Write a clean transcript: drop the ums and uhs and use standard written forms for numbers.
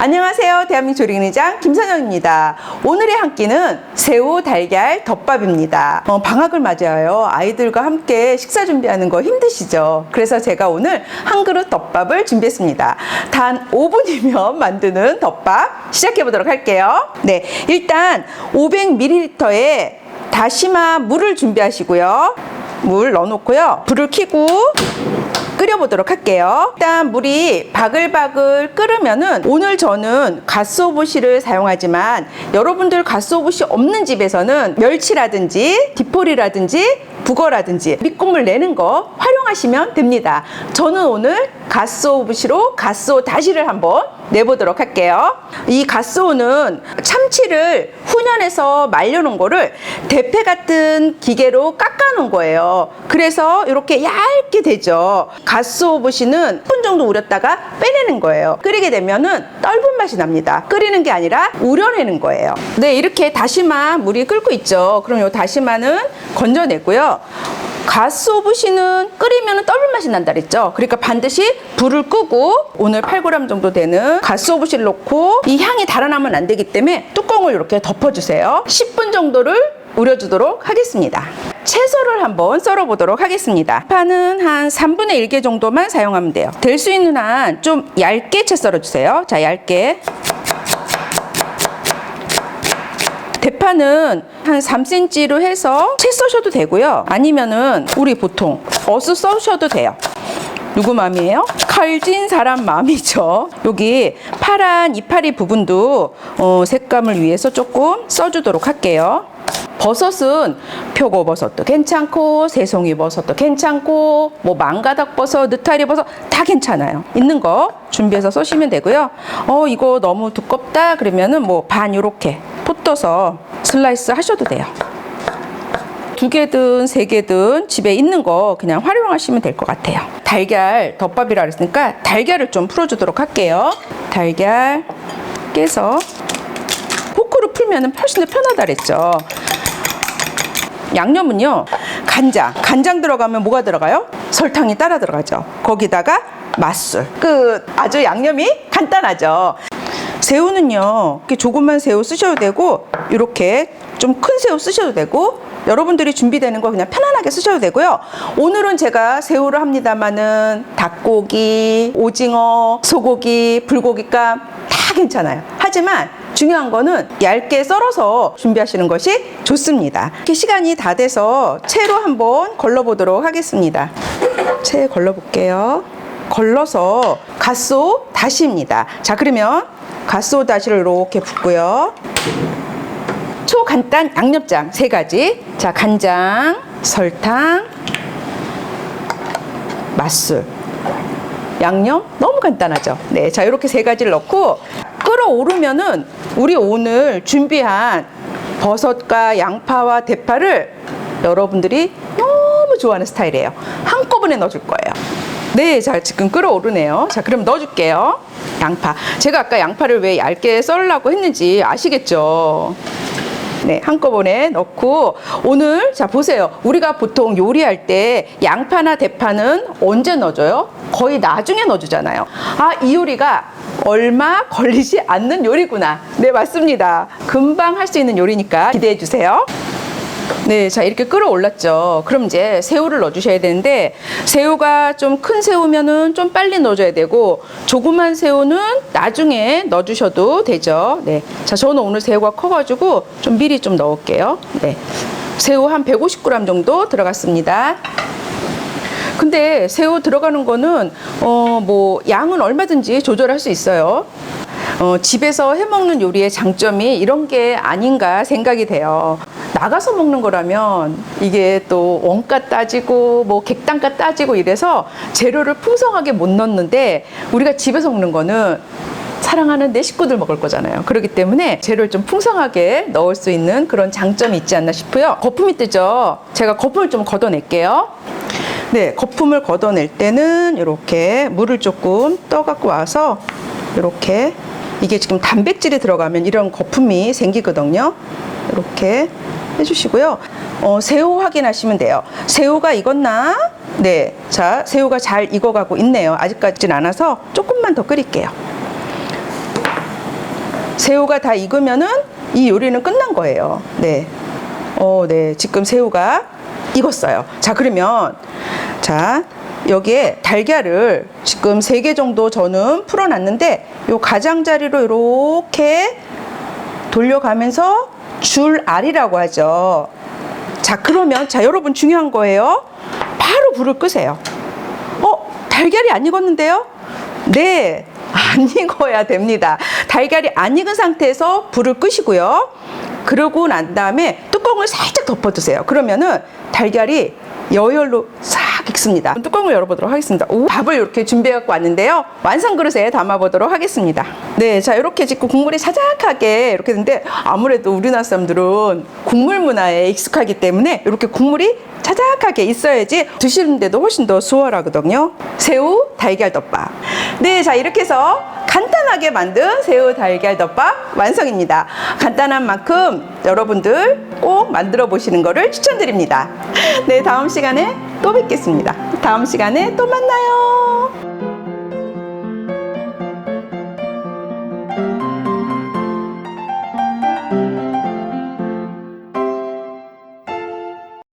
안녕하세요. 대한민국 조리기능장 김선영입니다. 오늘의 한 끼는 새우 달걀 덮밥입니다. 방학을 맞이하여 아이들과 함께 식사 준비하는 거 힘드시죠? 그래서 제가 오늘 한 그릇 덮밥을 준비했습니다. 단 5분이면 만드는 덮밥 시작해 보도록 할게요. 네, 일단 500ml에 다시마 물을 준비하시고요. 물 넣어놓고요. 불을 켜고 끓여보도록 할게요. 일단 물이 바글바글 끓으면은, 오늘 저는 가쓰오부시를 사용하지만 여러분들 가쓰오부시 없는 집에서는 멸치라든지 디포리라든지 북어라든지 밑국물 내는 거 활용하시면 됩니다. 저는 오늘 가쓰오부시로 가쓰오 다시를 한번 내보도록 할게요. 이 가쓰오는 참치를 훈연해서 말려놓은 거를 대패 같은 기계로 깎아놓은 거예요. 그래서 이렇게 얇게 되죠. 가쓰오부시는 10분 정도 우렸다가 빼내는 거예요. 끓이게 되면은 떫은 맛이 납니다. 끓이는 게 아니라 우려내는 거예요. 네, 이렇게 다시마 물이 끓고 있죠. 그럼 이 다시마는 건져내고요. 가쓰오부시는 끓이면 떫은 맛이 난다 그랬죠. 그러니까 반드시 불을 끄고 오늘 8g 정도 되는 가쓰오부시를 넣고, 이 향이 달아나면 안 되기 때문에 뚜껑을 이렇게 덮어주세요. 10분 정도를 우려주도록 하겠습니다. 채소를 한번 썰어 보도록 하겠습니다. 파는 한 3분의 1개 정도만 사용하면 돼요. 될 수 있는 한 좀 얇게 채 썰어 주세요. 자, 얇게. 대파는 한 3cm로 해서 채 써셔도 되고요. 아니면은 우리 보통 어슷 써셔도 돼요. 누구 마음이에요? 칼진 사람 마음이죠. 여기 파란 이파리 부분도 색감을 위해서 조금 써주도록 할게요. 버섯은 표고버섯도 괜찮고 새송이버섯도 괜찮고 뭐 망가닥버섯, 느타리버섯 다 괜찮아요. 있는 거 준비해서 써시면 되고요. 이거 너무 두껍다 그러면은 뭐 반 요렇게 폿 떠서 슬라이스 하셔도 돼요. 2개든 3개든 집에 있는 거 그냥 활용하시면 될 것 같아요. 달걀 덮밥이라 그랬으니까 달걀을 좀 풀어주도록 할게요. 달걀 깨서 포크로 풀면 훨씬 더 편하다 그랬죠. 양념은요, 간장 들어가면 뭐가 들어가요? 설탕이 따라 들어가죠. 거기다가 맛술 끝. 아주 양념이 간단하죠. 새우는요, 이렇게 조그만 새우 쓰셔도 되고 이렇게 좀 큰 새우 쓰셔도 되고, 여러분들이 준비되는 거 그냥 편안하게 쓰셔도 되고요. 오늘은 제가 새우를 합니다마는 닭고기, 오징어, 소고기, 불고기가 다 괜찮아요. 하지만 중요한 거는 얇게 썰어서 준비하시는 것이 좋습니다. 이렇게 시간이 다 돼서 채로 한번 걸러보도록 하겠습니다. 채 걸러볼게요. 걸러서 가쓰오 다시입니다. 자, 그러면 가쓰오 다시를 이렇게 붓고요. 초간단 양념장 3가지. 자, 간장, 설탕, 맛술, 양념 너무 간단하죠. 네, 자, 이렇게 3가지를 넣고 끓어오르면은 우리 오늘 준비한 버섯과 양파와 대파를 여러분들이 너무 좋아하는 스타일이에요. 한꺼번에 넣어줄 거예요. 네, 자, 지금 끓어오르네요. 자, 그럼 넣어줄게요. 양파. 제가 아까 양파를 왜 얇게 썰으려고 했는지 아시겠죠? 네, 한꺼번에 넣고, 오늘 자 보세요. 우리가 보통 요리할 때 양파나 대파는 언제 넣어줘요? 거의 나중에 넣어주잖아요. 아, 이 요리가 얼마 걸리지 않는 요리구나. 네, 맞습니다. 금방 할 수 있는 요리니까 기대해 주세요. 네, 자, 이렇게 끓어올랐죠. 그럼 이제 새우를 넣어주셔야 되는데, 새우가 좀 큰 새우면은 좀 빨리 넣어줘야 되고, 조그만 새우는 나중에 넣어주셔도 되죠. 네, 자, 저는 오늘 새우가 커가지고 좀 미리 좀 넣을게요. 네, 새우 한 150g 정도 들어갔습니다. 근데 새우 들어가는 거는 뭐 양은 얼마든지 조절할 수 있어요. 집에서 해먹는 요리의 장점이 이런 게 아닌가 생각이 돼요. 나가서 먹는 거라면 이게 또 원가 따지고 뭐 객단가 따지고 이래서 재료를 풍성하게 못 넣는데, 우리가 집에서 먹는 거는 사랑하는 내 식구들 먹을 거잖아요. 그렇기 때문에 재료를 좀 풍성하게 넣을 수 있는 그런 장점이 있지 않나 싶고요. 거품이 뜨죠. 제가 거품을 좀 걷어낼게요. 네, 거품을 걷어낼 때는 이렇게 물을 조금 떠갖고 와서 이렇게, 이게 지금 단백질이 들어가면 이런 거품이 생기거든요. 이렇게 해주시고요. 새우 확인하시면 돼요. 새우가 익었나? 네, 자, 새우가 잘 익어가고 있네요. 아직까지는 않아서 조금만 더 끓일게요. 새우가 다 익으면은 이 요리는 끝난 거예요. 네. 네. 지금 새우가 익었어요. 자, 그러면 자, 여기에 달걀을 지금 3개 정도 저는 풀어놨는데 요 가장자리로 이렇게 돌려가면서 줄알이라고 하죠. 자, 그러면 자, 여러분 중요한 거예요. 바로 불을 끄세요. 달걀이 안 익었는데요? 네, 안 익어야 됩니다. 달걀이 안 익은 상태에서 불을 끄시고요. 그러고 난 다음에 뚜껑을 살짝 덮어두세요. 그러면은 달걀이 여열로 싹 익습니다. 뚜껑을 열어보도록 하겠습니다. 밥을 이렇게 준비해 갖고 왔는데요. 완성 그릇에 담아보도록 하겠습니다. 네, 자, 이렇게 짓고 국물이 사작하게 이렇게 되는데 아무래도 우리나라 사람들은 국물 문화에 익숙하기 때문에 이렇게 국물이 자작하게 있어야지 드시는데도 훨씬 더 수월하거든요. 새우 달걀덮밥. 네, 자, 이렇게 해서 간단하게 만든 새우 달걀덮밥 완성입니다. 간단한 만큼 여러분들 꼭 만들어 보시는 거를 추천드립니다. 네, 다음 시간에 또 뵙겠습니다. 다음 시간에 또 만나요.